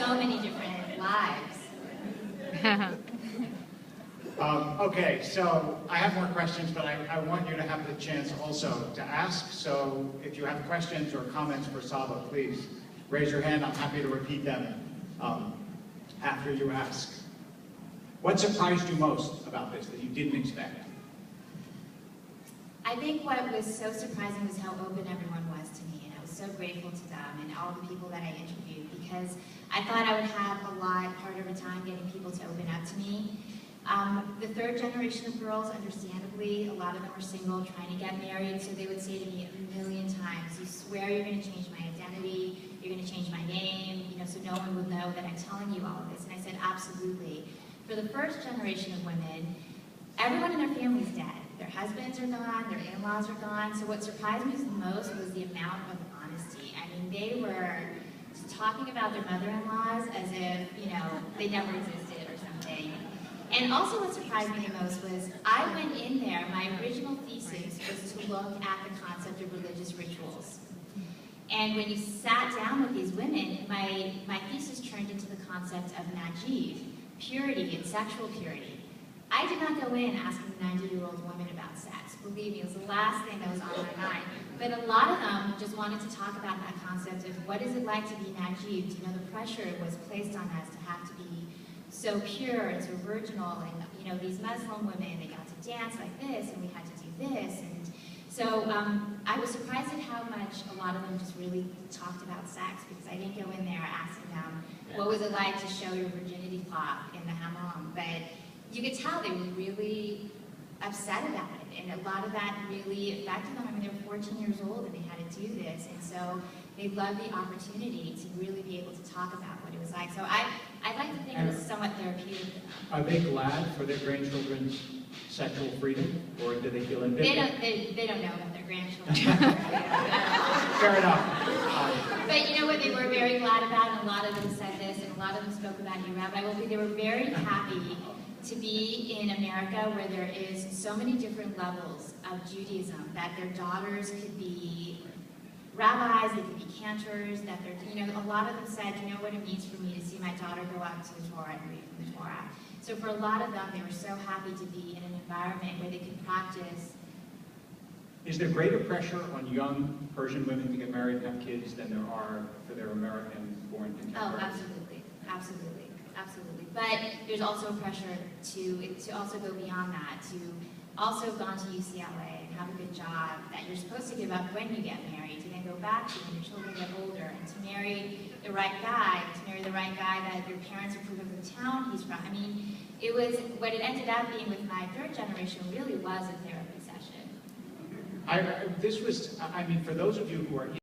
so many different lives. Okay, so I have more questions, but I want you to have the chance also to ask. So if you have questions or comments for Saba, please raise your hand. I'm happy to repeat them after you ask. What surprised you most about this that you didn't expect? I think what was so surprising was how open everyone was to me, and I was so grateful to them and all the people that I interviewed, because I thought I would have a lot harder of a time getting people to open up to me. The third generation of girls, understandably, a lot of them were single, trying to get married, so they would say to me a million times, "You swear you're going to change my identity, you're going to change my name, so no one would know that I'm telling you all of this." And I said, absolutely. For the first generation of women, everyone in their family's dead. Their husbands are gone, their in-laws are gone, so what surprised me the most was the amount of honesty. I mean, they were talking about their mother-in-laws as if, they never existed or something. And also what surprised me the most was I went in there, my original thesis was to look at the concept of religious rituals. And when you sat down with these women, my thesis turned into the concept of najiv, purity and sexual purity. I did not go in asking 90-year-old women about sex. Believe me, it was the last thing that was on my mind. But a lot of them just wanted to talk about that concept of what is it like to be najiv. The pressure was placed on us to have to be so pure and so virginal, and these Muslim women, they got to dance like this, and we had to do this, and so I was surprised at how much a lot of them just really talked about sex, because I didn't go in there asking them what was it like to show your virginity clock in the hammam, but you could tell they were really upset about it, and a lot of that really affected them. I mean, they were 14 years old and they had to do this, and so they loved the opportunity to really be able to talk about what it was like. So I like to think it was somewhat therapeutic. Are they glad for their grandchildren's sexual freedom, or do they feel indifferent? They don't know about their grandchildren. Fair enough. But you know what they were very glad about, and a lot of them said this, and a lot of them spoke about you, Rabbi Wolpe, they were very happy to be in America where there is so many different levels of Judaism, that their daughters could be rabbis, they could be cantors, that they're, a lot of them said, what it means for me to see my daughter go out to the Torah and read from the Torah. So for a lot of them, they were so happy to be in an environment where they could practice. Is there greater pressure on young Persian women to get married and have kids than there are for their American-born contemporaries? Oh, absolutely, absolutely, absolutely. But there's also pressure to also go beyond that, to also have gone to UCLA and have a good job that you're supposed to give up when you get married, to then go back to when your children get older, and to marry the right guy, that your parents approve of the town he's from. I mean, it was, what it ended up being with my third generation really was a therapy session. For those of you who are